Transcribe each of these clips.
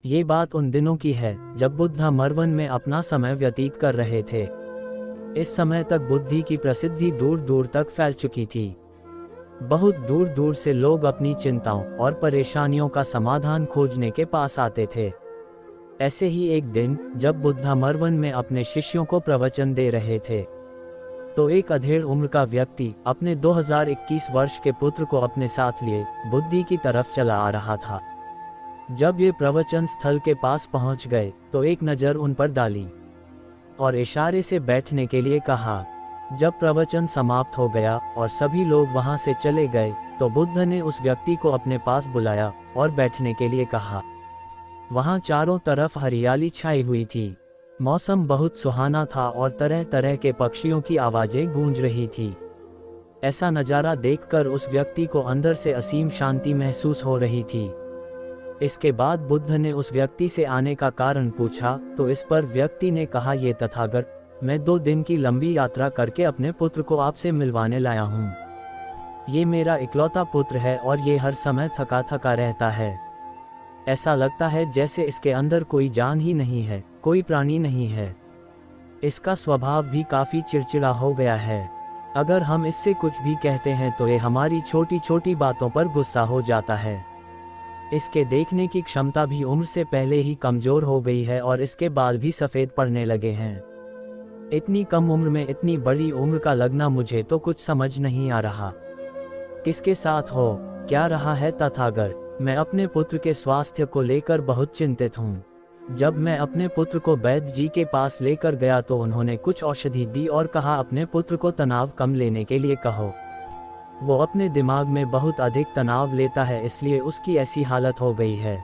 ये बात उन दिनों की है जब बुद्ध मरवन में अपना समय व्यतीत कर रहे थे। इस समय तक बुद्धि की प्रसिद्धि दूर दूर तक फैल चुकी थी। बहुत दूर दूर से लोग अपनी चिंताओं और परेशानियों का समाधान खोजने के पास आते थे। ऐसे ही एक दिन जब बुद्ध मरवन में अपने शिष्यों को प्रवचन दे रहे थे, तो एक अधेड़ उम्र का व्यक्ति अपने 2021 वर्ष के पुत्र को अपने साथ लिए बुद्धि की तरफ चला आ रहा था। जब ये प्रवचन स्थल के पास पहुंच गए तो एक नज़र उन पर डाली और इशारे से बैठने के लिए कहा। जब प्रवचन समाप्त हो गया और सभी लोग वहां से चले गए तो बुद्ध ने उस व्यक्ति को अपने पास बुलाया और बैठने के लिए कहा। वहां चारों तरफ हरियाली छाई हुई थी। मौसम बहुत सुहाना था और तरह तरह के पक्षियों की आवाज़ें गूंज रही थी। ऐसा नज़ारा देखकर उस व्यक्ति को अंदर से असीम शांति महसूस हो रही थी। इसके बाद बुद्ध ने उस व्यक्ति से आने का कारण पूछा तो इस पर व्यक्ति ने कहा, ये तथागत, मैं 2 दिन की लंबी यात्रा करके अपने पुत्र को आपसे मिलवाने लाया हूँ। ये मेरा इकलौता पुत्र है और ये हर समय थका थका रहता है। ऐसा लगता है जैसे इसके अंदर कोई जान ही नहीं है, कोई प्राणी नहीं है। इसका स्वभाव भी काफ़ी चिड़चिड़ा हो गया है। अगर हम इससे कुछ भी कहते हैं तो ये हमारी छोटी छोटी बातों पर गुस्सा हो जाता है। इसके देखने की क्षमता भी उम्र से पहले ही कमज़ोर हो गई है और इसके बाल भी सफ़ेद पड़ने लगे हैं। इतनी कम उम्र में इतनी बड़ी उम्र का लगना मुझे तो कुछ समझ नहीं आ रहा। किसके साथ हो क्या रहा है तथागत? मैं अपने पुत्र के स्वास्थ्य को लेकर बहुत चिंतित हूँ। जब मैं अपने पुत्र को वैद्य जी के पास लेकर गया तो उन्होंने कुछ औषधि दी और कहा अपने पुत्र को तनाव कम लेने के लिए कहो। वो अपने दिमाग में बहुत अधिक तनाव लेता है, इसलिए उसकी ऐसी हालत हो गई है।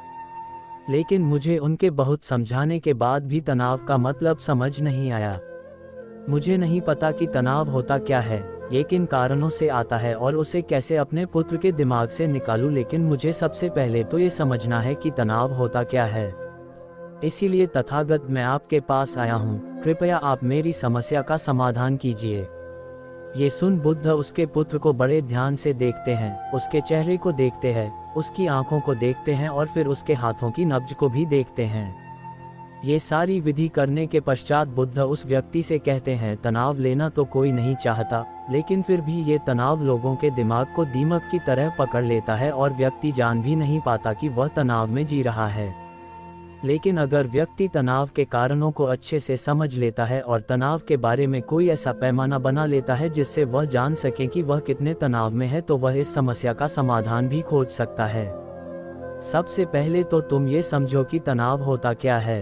लेकिन मुझे उनके बहुत समझाने के बाद भी तनाव का मतलब समझ नहीं आया। मुझे नहीं पता कि तनाव होता क्या है, ये किन कारणों से आता है और उसे कैसे अपने पुत्र के दिमाग से निकालूं, लेकिन मुझे सबसे पहले तो ये समझना है कि तनाव होता क्या है। इसीलिए तथागत मैं आपके पास आया हूँ, कृपया आप मेरी समस्या का समाधान कीजिए। ये सुन बुद्ध उसके पुत्र को बड़े ध्यान से देखते हैं, उसके चेहरे को देखते हैं, उसकी आंखों को देखते हैं और फिर उसके हाथों की नब्ज को भी देखते हैं। ये सारी विधि करने के पश्चात बुद्ध उस व्यक्ति से कहते हैं, तनाव लेना तो कोई नहीं चाहता, लेकिन फिर भी ये तनाव लोगों के दिमाग को दीमक की तरह पकड़ लेता है और व्यक्ति जान भी नहीं पाता कि वह तनाव में जी रहा है। लेकिन अगर व्यक्ति तनाव के कारणों को अच्छे से समझ लेता है और तनाव के बारे में कोई ऐसा पैमाना बना लेता है जिससे वह जान सके कि वह कितने तनाव में है, तो वह इस समस्या का समाधान भी खोज सकता है। सबसे पहले तो तुम ये समझो कि तनाव होता क्या है।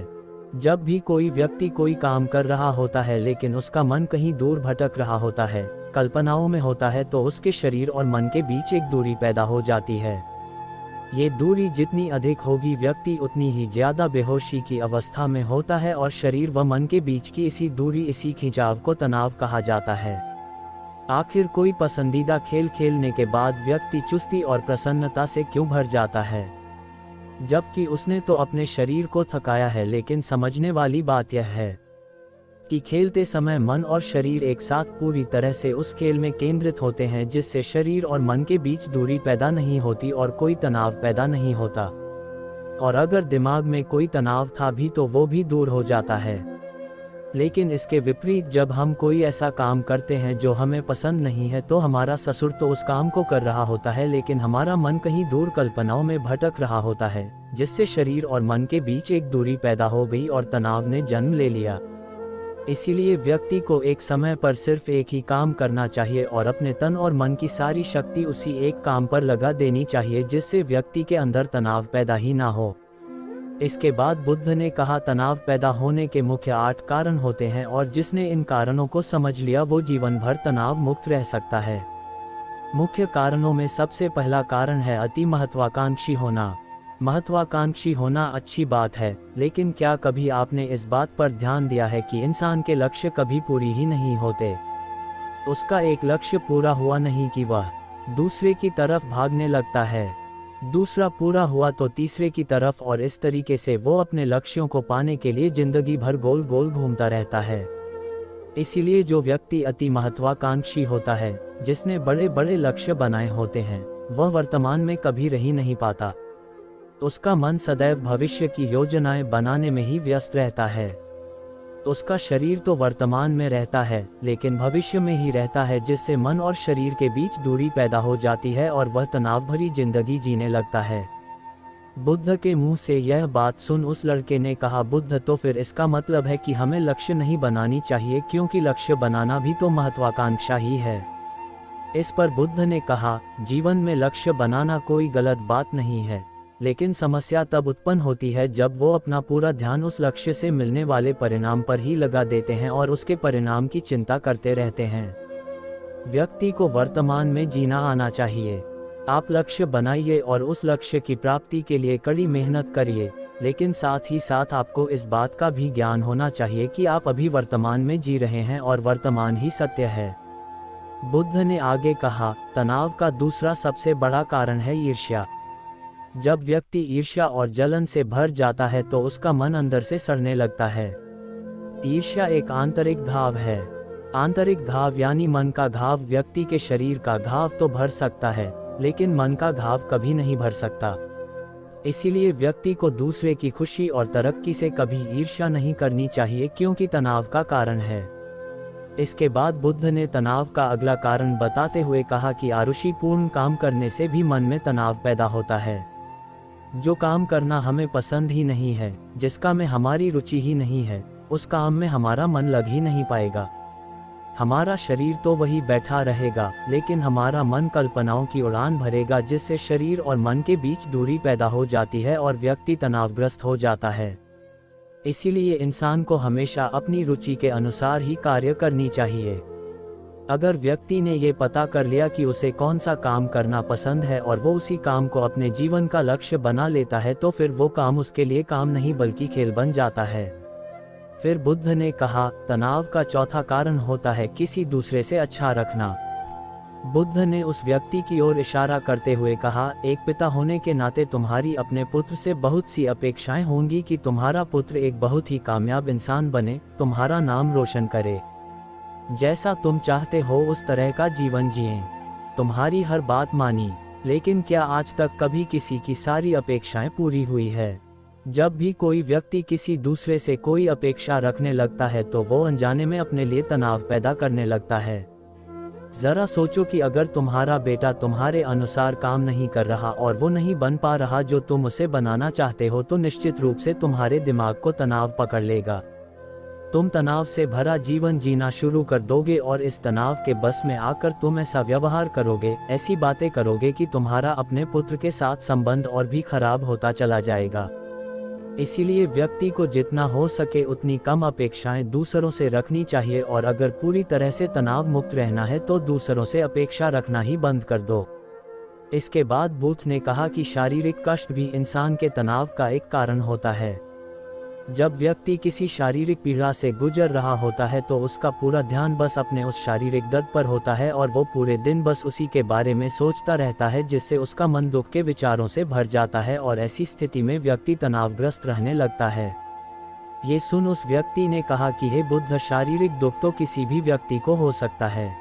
जब भी कोई व्यक्ति कोई काम कर रहा होता है लेकिन उसका मन कहीं दूर भटक रहा होता है, कल्पनाओं में होता है, तो उसके शरीर और मन के बीच एक दूरी पैदा हो जाती है। ये दूरी जितनी अधिक होगी व्यक्ति उतनी ही ज़्यादा बेहोशी की अवस्था में होता है और शरीर व मन के बीच की इसी दूरी, इसी खिंचाव को तनाव कहा जाता है। आखिर कोई पसंदीदा खेल खेलने के बाद व्यक्ति चुस्ती और प्रसन्नता से क्यों भर जाता है, जबकि उसने तो अपने शरीर को थकाया है। लेकिन समझने वाली बात यह है कि खेलते समय मन और शरीर एक साथ पूरी तरह से उस खेल में केंद्रित होते हैं, जिससे शरीर और मन के बीच दूरी पैदा नहीं होती और कोई तनाव पैदा नहीं होता। और अगर दिमाग में कोई तनाव था भी तो वो भी दूर हो जाता है। लेकिन इसके विपरीत जब हम कोई ऐसा काम करते हैं जो हमें पसंद नहीं है, तो हमारा ससुर तो उस काम को कर रहा होता है लेकिन हमारा मन कहीं दूर कल्पनाओं में भटक रहा होता है, जिससे शरीर और मन के बीच एक दूरी पैदा हो गई और तनाव ने जन्म ले लिया। इसीलिए व्यक्ति को एक समय पर सिर्फ एक ही काम करना चाहिए और अपने तन और मन की सारी शक्ति उसी एक काम पर लगा देनी चाहिए, जिससे व्यक्ति के अंदर तनाव पैदा ही ना हो। इसके बाद बुद्ध ने कहा, तनाव पैदा होने के मुख्य 8 कारण होते हैं और जिसने इन कारणों को समझ लिया वो जीवन भर तनाव मुक्त रह सकता है। मुख्य कारणों में सबसे पहला कारण है अति महत्वाकांक्षी होना। महत्वाकांक्षी होना अच्छी बात है, लेकिन क्या कभी आपने इस बात पर ध्यान दिया है कि इंसान के लक्ष्य कभी पूरी ही नहीं होते। उसका एक लक्ष्य पूरा हुआ नहीं कि वह दूसरे की तरफ भागने लगता है, दूसरा पूरा हुआ तो तीसरे की तरफ, और इस तरीके से वो अपने लक्ष्यों को पाने के लिए जिंदगी भर गोल गोल घूमता रहता है। इसीलिए जो व्यक्ति अति महत्वाकांक्षी होता है, जिसने बड़े बड़े लक्ष्य बनाए होते हैं, वह वर्तमान में कभी रह ही नहीं पाता। उसका मन सदैव भविष्य की योजनाएं बनाने में ही व्यस्त रहता है। उसका शरीर तो वर्तमान में रहता है, लेकिन भविष्य में ही रहता है, जिससे मन और शरीर के बीच दूरी पैदा हो जाती है और वह तनाव भरी जिंदगी जीने लगता है। बुद्ध के मुंह से यह बात सुन उस लड़के ने कहा, बुद्ध, तो फिर इसका मतलब है कि हमें लक्ष्य नहीं बनानी चाहिए, क्योंकि लक्ष्य बनाना भी तो महत्वाकांक्षा ही है। इस पर बुद्ध ने कहा, जीवन में लक्ष्य बनाना कोई गलत बात नहीं है, लेकिन समस्या तब उत्पन्न होती है जब वो अपना पूरा ध्यान उस लक्ष्य से मिलने वाले परिणाम पर ही लगा देते हैं और उसके परिणाम की चिंता करते रहते हैं। व्यक्ति को वर्तमान में जीना आना चाहिए। आप लक्ष्य बनाइए और उस लक्ष्य की प्राप्ति के लिए कड़ी मेहनत करिए, लेकिन साथ ही साथ आपको इस बात का भी ज्ञान होना चाहिए कि आप अभी वर्तमान में जी रहे हैं और वर्तमान ही सत्य है। बुद्ध ने आगे कहा, तनाव का दूसरा सबसे बड़ा कारण है ईर्ष्या। जब व्यक्ति ईर्ष्या और जलन से भर जाता है तो उसका मन अंदर से सड़ने लगता है। ईर्ष्या एक आंतरिक घाव है। आंतरिक घाव यानी मन का घाव व्यक्ति के शरीर का घाव तो भर सकता है, लेकिन मन का घाव कभी नहीं भर सकता। इसीलिए व्यक्ति को दूसरे की खुशी और तरक्की से कभी ईर्ष्या नहीं करनी चाहिए, क्योंकि तनाव का कारण है। इसके बाद बुद्ध ने तनाव का अगला कारण बताते हुए कहा कि आरुषिपूर्ण काम करने से भी मन में तनाव पैदा होता है। जो काम करना हमें पसंद ही नहीं है, जिसका में हमारी रुचि ही नहीं है, उस काम में हमारा मन लग ही नहीं पाएगा। हमारा शरीर तो वही बैठा रहेगा, लेकिन हमारा मन कल्पनाओं की उड़ान भरेगा, जिससे शरीर और मन के बीच दूरी पैदा हो जाती है और व्यक्ति तनावग्रस्त हो जाता है। इसीलिए इंसान को हमेशा अपनी रुचि के अनुसार ही कार्य करनी चाहिए। अगर व्यक्ति ने ये पता कर लिया कि उसे कौन सा काम करना पसंद है और वो उसी काम को अपने जीवन का लक्ष्य बना लेता है, तो फिर वो काम उसके लिए काम नहीं बल्कि खेल बन जाता है। फिर बुद्ध ने कहा, तनाव का चौथा कारण होता है किसी दूसरे से अच्छा रखना। बुद्ध ने उस व्यक्ति की ओर इशारा करते हुए कहा, एक पिता होने के नाते तुम्हारी अपने पुत्र से बहुत सी अपेक्षाएं होंगी कि तुम्हारा पुत्र एक बहुत ही कामयाब इंसान बने, तुम्हारा नाम रोशन करे, जैसा तुम चाहते हो उस तरह का जीवन जिए, तुम्हारी हर बात मानी। लेकिन क्या आज तक कभी किसी की सारी अपेक्षाएं पूरी हुई है? जब भी कोई व्यक्ति किसी दूसरे से कोई अपेक्षा रखने लगता है तो वो अनजाने में अपने लिए तनाव पैदा करने लगता है। जरा सोचो कि अगर तुम्हारा बेटा तुम्हारे अनुसार काम नहीं कर रहा और वो नहीं बन पा रहा जो तुम उसे बनाना चाहते हो, तो निश्चित रूप से तुम्हारे दिमाग को तनाव पकड़ लेगा। तुम तनाव से भरा जीवन जीना शुरू कर दोगे और इस तनाव के बस में आकर तुम ऐसा व्यवहार करोगे, ऐसी बातें करोगे कि तुम्हारा अपने पुत्र के साथ संबंध और भी खराब होता चला जाएगा। इसीलिए व्यक्ति को जितना हो सके उतनी कम अपेक्षाएं दूसरों से रखनी चाहिए, और अगर पूरी तरह से तनाव मुक्त रहना है तो दूसरों से अपेक्षा रखना ही बंद कर दो। इसके बाद बुद्ध ने कहा कि शारीरिक कष्ट भी इंसान के तनाव का एक कारण होता है। जब व्यक्ति किसी शारीरिक पीड़ा से गुजर रहा होता है तो उसका पूरा ध्यान बस अपने उस शारीरिक दर्द पर होता है और वो पूरे दिन बस उसी के बारे में सोचता रहता है, जिससे उसका मन दुख के विचारों से भर जाता है और ऐसी स्थिति में व्यक्ति तनावग्रस्त रहने लगता है। ये सुन उस व्यक्ति ने कहा कि हे बुद्ध, शारीरिक दुख तो किसी भी व्यक्ति को हो सकता है,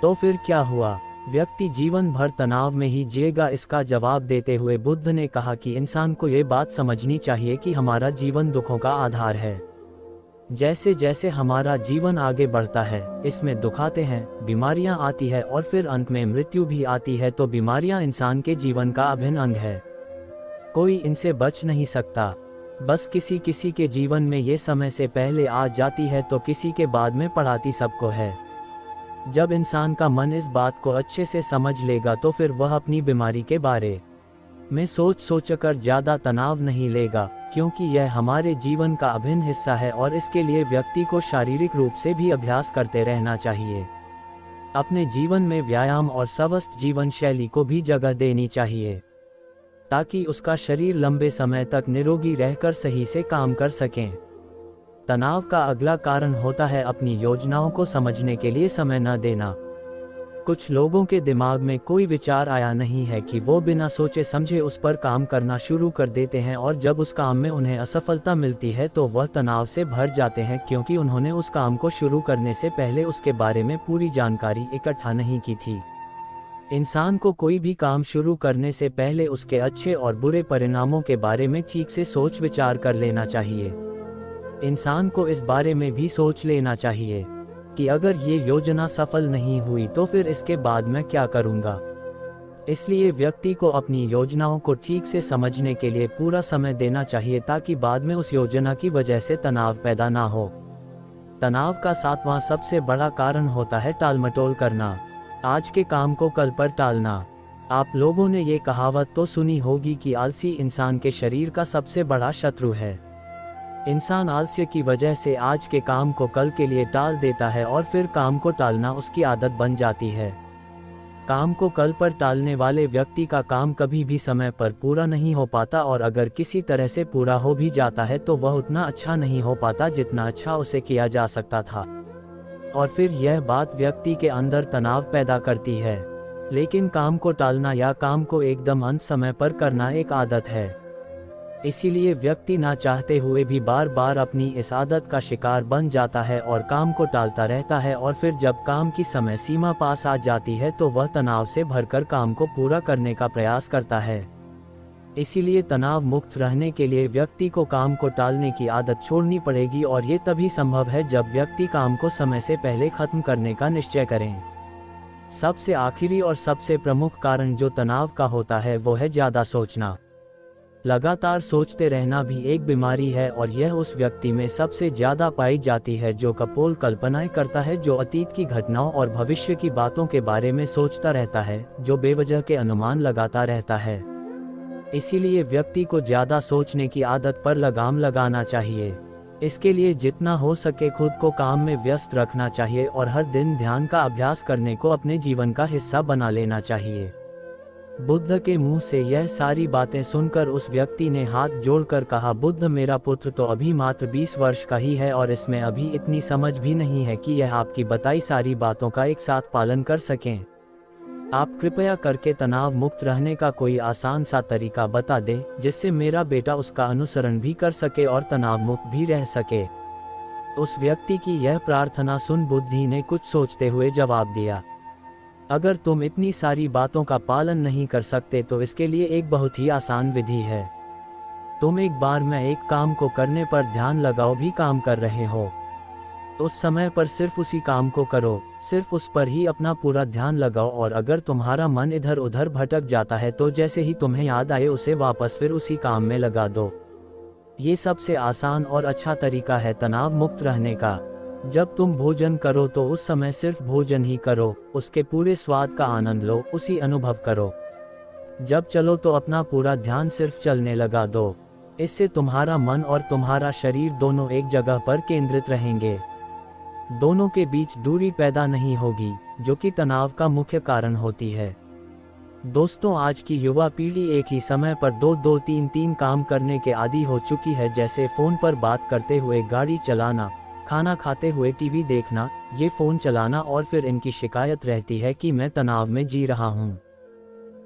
तो फिर क्या हुआ? व्यक्ति जीवन भर तनाव में ही जिएगा? इसका जवाब देते हुए बुद्ध ने कहा कि इंसान को ये बात समझनी चाहिए कि हमारा जीवन दुखों का आधार है। जैसे जैसे हमारा जीवन आगे बढ़ता है, इसमें दुख आते हैं, बीमारियां आती है और फिर अंत में मृत्यु भी आती है। तो बीमारियां इंसान के जीवन का अभिन्न अंग है, कोई इनसे बच नहीं सकता। बस किसी किसी के जीवन में ये समय से पहले आ जाती है तो किसी के बाद में पड़ाती सबको है। जब इंसान का मन इस बात को अच्छे से समझ लेगा तो फिर वह अपनी बीमारी के बारे में सोचकर ज़्यादा तनाव नहीं लेगा, क्योंकि यह हमारे जीवन का अभिन्न हिस्सा है और इसके लिए व्यक्ति को शारीरिक रूप से भी अभ्यास करते रहना चाहिए। अपने जीवन में व्यायाम और स्वस्थ जीवन शैली को भी जगह देनी चाहिए, ताकि उसका शरीर लंबे समय तक निरोगी रहकर सही से काम कर सकें। तनाव का अगला कारण होता है अपनी योजनाओं को समझने के लिए समय न देना। कुछ लोगों के दिमाग में कोई विचार आया नहीं है कि वो बिना सोचे समझे उस पर काम करना शुरू कर देते हैं, और जब उस काम में उन्हें असफलता मिलती है तो वह तनाव से भर जाते हैं, क्योंकि उन्होंने उस काम को शुरू करने से पहले उसके बारे में पूरी जानकारी इकट्ठा नहीं की थी। इंसान को कोई भी काम शुरू करने से पहले उसके अच्छे और बुरे परिणामों के बारे में ठीक से सोच विचार कर लेना चाहिए। इंसान को इस बारे में भी सोच लेना चाहिए कि अगर ये योजना सफल नहीं हुई तो फिर इसके बाद मैं क्या करूँगा। इसलिए व्यक्ति को अपनी योजनाओं को ठीक से समझने के लिए पूरा समय देना चाहिए ताकि बाद में उस योजना की वजह से तनाव पैदा ना हो। तनाव का 7वां सबसे बड़ा कारण होता है टालमटोल करना, आज के काम को कल पर टालना। आप लोगों ने ये कहावत तो सुनी होगी कि आलसी इंसान के शरीर का सबसे बड़ा शत्रु है। इंसान आलस्य की वजह से आज के काम को कल के लिए टाल देता है और फिर काम को टालना उसकी आदत बन जाती है। काम को कल पर टालने वाले व्यक्ति का काम कभी भी समय पर पूरा नहीं हो पाता और अगर किसी तरह से पूरा हो भी जाता है तो वह उतना अच्छा नहीं हो पाता जितना अच्छा उसे किया जा सकता था। और फिर यह बात व्यक्ति के अंदर तनाव पैदा करती है। लेकिन काम को टालना या काम को एकदम अंत समय पर करना एक आदत है। इसीलिए व्यक्ति ना चाहते हुए भी बार बार अपनी इस आदत का शिकार बन जाता है और काम को टालता रहता है और फिर जब काम की समय सीमा पास आ जाती है तो वह तनाव से भरकर काम को पूरा करने का प्रयास करता है। इसीलिए तनाव मुक्त रहने के लिए व्यक्ति को काम को टालने की आदत छोड़नी पड़ेगी और ये तभी संभव है जब व्यक्ति काम को समय से पहले खत्म करने का निश्चय करें। सबसे आखिरी और सबसे प्रमुख कारण जो तनाव का होता है वो है ज़्यादा सोचना। लगातार सोचते रहना भी एक बीमारी है और यह उस व्यक्ति में सबसे ज़्यादा पाई जाती है जो कपोल कल्पनाएं करता है, जो अतीत की घटनाओं और भविष्य की बातों के बारे में सोचता रहता है, जो बेवजह के अनुमान लगाता रहता है। इसीलिए व्यक्ति को ज़्यादा सोचने की आदत पर लगाम लगाना चाहिए। इसके लिए जितना हो सके खुद को काम में व्यस्त रखना चाहिए और हर दिन ध्यान का अभ्यास करने को अपने जीवन का हिस्सा बना लेना चाहिए। बुद्ध के मुंह से यह सारी बातें सुनकर उस व्यक्ति ने हाथ जोड़कर कहा, बुद्ध, मेरा पुत्र तो अभी मात्र 20 वर्ष का ही है और इसमें अभी इतनी समझ भी नहीं है कि यह आपकी बताई सारी बातों का एक साथ पालन कर सकें। आप कृपया करके तनाव मुक्त रहने का कोई आसान सा तरीका बता दें जिससे मेरा बेटा उसका अनुसरण भी कर सके और तनाव मुक्त भी रह सके। उस व्यक्ति की यह प्रार्थना सुन बुद्धि ने कुछ सोचते हुए जवाब दिया, अगर तुम इतनी सारी बातों का पालन नहीं कर सकते तो इसके लिए एक बहुत ही आसान विधि है। तुम एक बार में एक काम को करने पर ध्यान लगाओ, भी काम कर रहे हो उस समय पर सिर्फ उसी काम को करो, सिर्फ उस पर ही अपना पूरा ध्यान लगाओ और अगर तुम्हारा मन इधर उधर भटक जाता है तो जैसे ही तुम्हें याद आए उसे वापस फिर उसी काम में लगा दो। ये सबसे आसान और अच्छा तरीका है तनाव मुक्त रहने का। जब तुम भोजन करो तो उस समय सिर्फ भोजन ही करो, उसके पूरे स्वाद का आनंद लो, उसी अनुभव करो। जब चलो तो अपना पूरा ध्यान सिर्फ चलने लगा दो। इससे तुम्हारा मन और तुम्हारा शरीर दोनों एक जगह पर केंद्रित रहेंगे। दोनों के बीच दूरी पैदा नहीं होगी जो कि तनाव का मुख्य कारण होती है। दोस्तों, आज की युवा पीढ़ी एक ही समय पर 2-2, 3-3 काम करने के आदी हो चुकी है, जैसे फ़ोन पर बात करते हुए गाड़ी चलाना, खाना खाते हुए टीवी देखना, ये फ़ोन चलाना और फिर इनकी शिकायत रहती है कि मैं तनाव में जी रहा हूँ,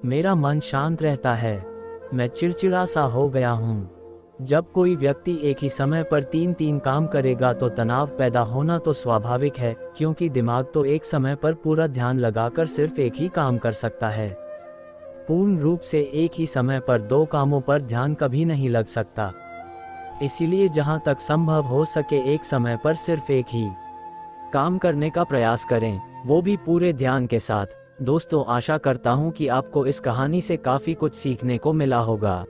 मेरा मन शांत रहता है, मैं चिड़चिड़ा सा हो गया हूँ। जब कोई व्यक्ति एक ही समय पर 3-3 काम करेगा तो तनाव पैदा होना तो स्वाभाविक है, क्योंकि दिमाग तो एक समय पर पूरा ध्यान लगाकर सिर्फ एक ही काम कर सकता है। पूर्ण रूप से एक ही समय पर 2 कामों पर ध्यान कभी नहीं लग सकता। इसीलिए जहां तक संभव हो सके एक समय पर सिर्फ एक ही काम करने का प्रयास करें, वो भी पूरे ध्यान के साथ। दोस्तों, आशा करता हूं कि आपको इस कहानी से काफ़ी कुछ सीखने को मिला होगा।